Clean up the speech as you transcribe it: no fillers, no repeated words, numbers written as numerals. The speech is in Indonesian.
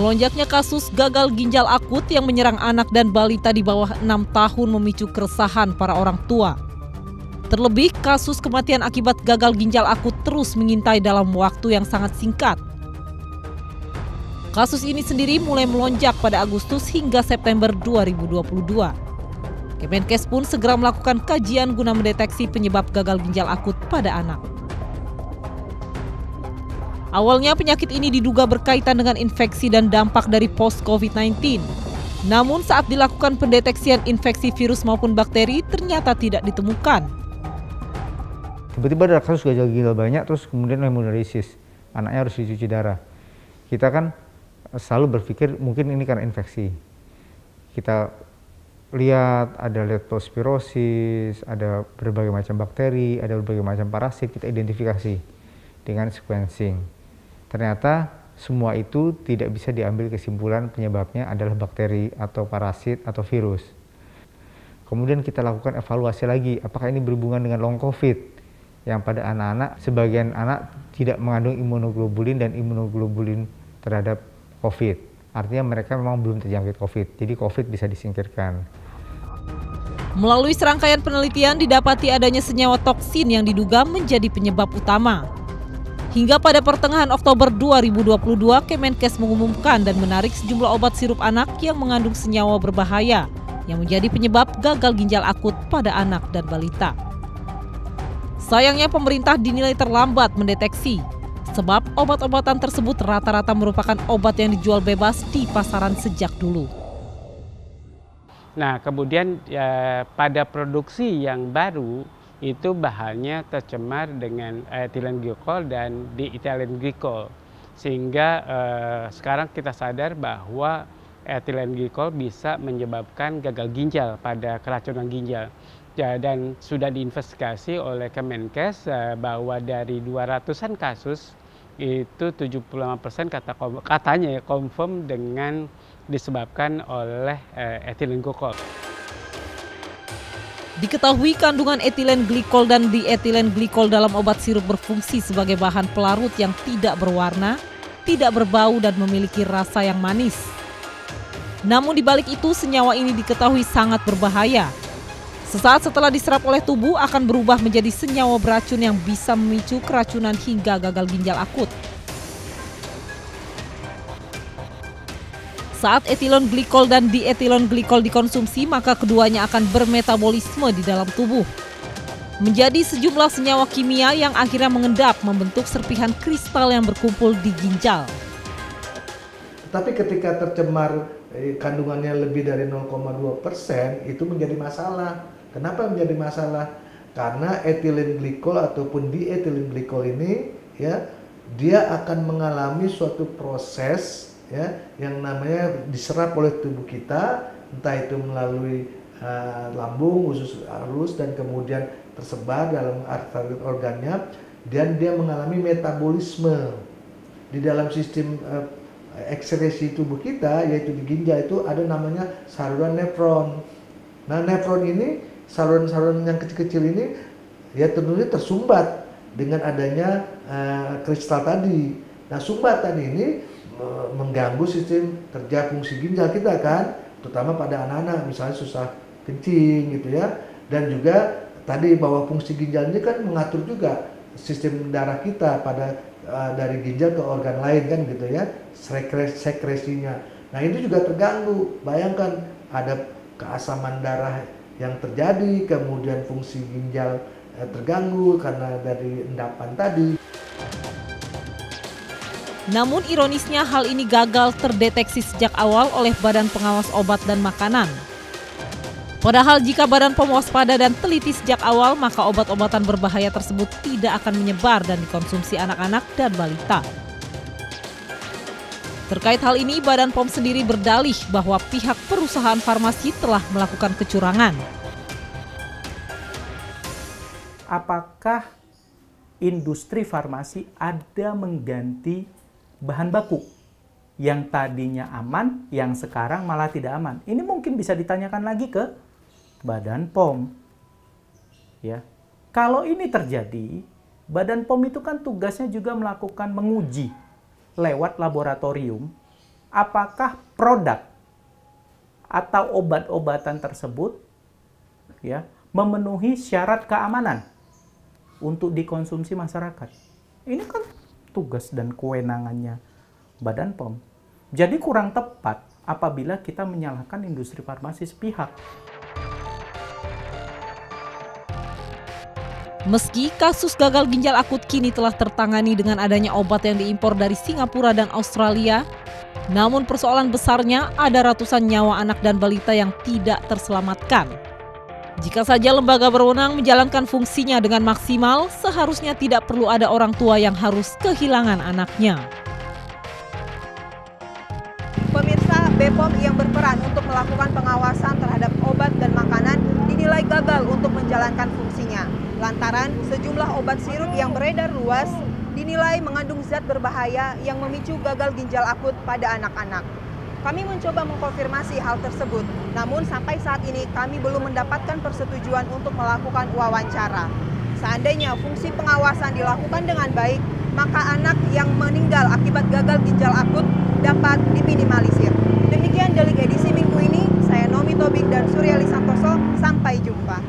Melonjaknya kasus gagal ginjal akut yang menyerang anak dan balita di bawah 6 tahun memicu keresahan para orang tua. Terlebih, kasus kematian akibat gagal ginjal akut terus mengintai dalam waktu yang sangat singkat. Kasus ini sendiri mulai melonjak pada Agustus hingga September 2022. Kemenkes pun segera melakukan kajian guna mendeteksi penyebab gagal ginjal akut pada anak. Awalnya penyakit ini diduga berkaitan dengan infeksi dan dampak dari post-COVID-19. Namun saat dilakukan pendeteksian infeksi virus maupun bakteri ternyata tidak ditemukan. Tiba-tiba ada kasus gagal ginjal banyak, terus kemudian hemodialisis. Anaknya harus dicuci darah. Kita kan selalu berpikir mungkin ini karena infeksi. Kita lihat ada leptospirosis, ada berbagai macam bakteri, ada berbagai macam parasit, kita identifikasi dengan sequencing. Ternyata semua itu tidak bisa diambil kesimpulan penyebabnya adalah bakteri atau parasit atau virus. Kemudian kita lakukan evaluasi lagi, apakah ini berhubungan dengan long COVID yang pada anak-anak, sebagian anak tidak mengandung imunoglobulin dan imunoglobulin terhadap COVID. Artinya mereka memang belum terjangkit COVID, jadi COVID bisa disingkirkan. Melalui serangkaian penelitian didapati adanya senyawa toksin yang diduga menjadi penyebab utama. Hingga pada pertengahan Oktober 2022, Kemenkes mengumumkan dan menarik sejumlah obat sirup anak yang mengandung senyawa berbahaya yang menjadi penyebab gagal ginjal akut pada anak dan balita. Sayangnya pemerintah dinilai terlambat mendeteksi, sebab obat-obatan tersebut rata-rata merupakan obat yang dijual bebas di pasaran sejak dulu. Nah, kemudian pada produksi yang baru, itu bahannya tercemar dengan etilen glikol dan dietilen glikol. Sehingga sekarang kita sadar bahwa etilen glikol bisa menyebabkan gagal ginjal pada keracunan ginjal. Dan sudah diinvestigasi oleh Kemenkes bahwa dari 200-an kasus, itu 75% katanya confirm dengan disebabkan oleh etilen glikol. Diketahui kandungan etilen glikol dan dietilen glikol dalam obat sirup berfungsi sebagai bahan pelarut yang tidak berwarna, tidak berbau dan memiliki rasa yang manis. Namun di balik itu senyawa ini diketahui sangat berbahaya. Sesaat setelah diserap oleh tubuh akan berubah menjadi senyawa beracun yang bisa memicu keracunan hingga gagal ginjal akut. Saat etilen glikol dan dietilen glikol dikonsumsi, maka keduanya akan bermetabolisme di dalam tubuh. Menjadi sejumlah senyawa kimia yang akhirnya mengendap membentuk serpihan kristal yang berkumpul di ginjal. Tapi ketika tercemar kandungannya lebih dari 0,2% itu menjadi masalah. Kenapa menjadi masalah? Karena etilen glikol ataupun dietilen glikol ini ya dia akan mengalami suatu proses ya, yang namanya diserap oleh tubuh kita, entah itu melalui lambung, usus halus dan kemudian tersebar dalam target organnya, dan dia mengalami metabolisme di dalam sistem ekskresi tubuh kita, yaitu di ginjal itu ada namanya saluran nefron. Nah, nefron ini, saluran-saluran yang kecil-kecil ini ya tentunya tersumbat dengan adanya kristal tadi. Nah, sumbat tadi ini mengganggu sistem kerja fungsi ginjal kita kan, terutama pada anak-anak misalnya susah kencing gitu ya, dan juga tadi bahwa fungsi ginjal ini kan mengatur juga sistem darah kita pada dari ginjal ke organ lain kan gitu ya, sekresinya. Nah itu juga terganggu. Bayangkan ada keasaman darah yang terjadi, kemudian fungsi ginjal terganggu karena dari endapan tadi. Namun ironisnya hal ini gagal terdeteksi sejak awal oleh Badan Pengawas Obat dan Makanan. Padahal jika Badan POM waspada dan teliti sejak awal, maka obat-obatan berbahaya tersebut tidak akan menyebar dan dikonsumsi anak-anak dan balita. Terkait hal ini, Badan POM sendiri berdalih bahwa pihak perusahaan farmasi telah melakukan kecurangan. Apakah industri farmasi ada mengganti bahan baku yang tadinya aman, yang sekarang malah tidak aman? Ini mungkin bisa ditanyakan lagi ke Badan POM. Ya. Kalau ini terjadi, Badan POM itu kan tugasnya juga melakukan menguji lewat laboratorium apakah produk atau obat-obatan tersebut ya memenuhi syarat keamanan untuk dikonsumsi masyarakat. Ini kan tugas dan kewenangannya Badan POM. Jadi kurang tepat apabila kita menyalahkan industri farmasi sepihak. Meski kasus gagal ginjal akut kini telah tertangani dengan adanya obat yang diimpor dari Singapura dan Australia, namun persoalan besarnya ada ratusan nyawa anak dan balita yang tidak terselamatkan. Jika saja lembaga berwenang menjalankan fungsinya dengan maksimal, seharusnya tidak perlu ada orang tua yang harus kehilangan anaknya. Pemirsa, BPOM yang berperan untuk melakukan pengawasan terhadap obat dan makanan dinilai gagal untuk menjalankan fungsinya. Lantaran sejumlah obat sirup yang beredar luas dinilai mengandung zat berbahaya yang memicu gagal ginjal akut pada anak-anak. Kami mencoba mengkonfirmasi hal tersebut, namun sampai saat ini kami belum mendapatkan persetujuan untuk melakukan wawancara. Seandainya fungsi pengawasan dilakukan dengan baik, maka anak yang meninggal akibat gagal ginjal akut dapat diminimalisir. Demikian Delik edisi minggu ini, saya Nomi Tobing dan Suryali Santoso, sampai jumpa.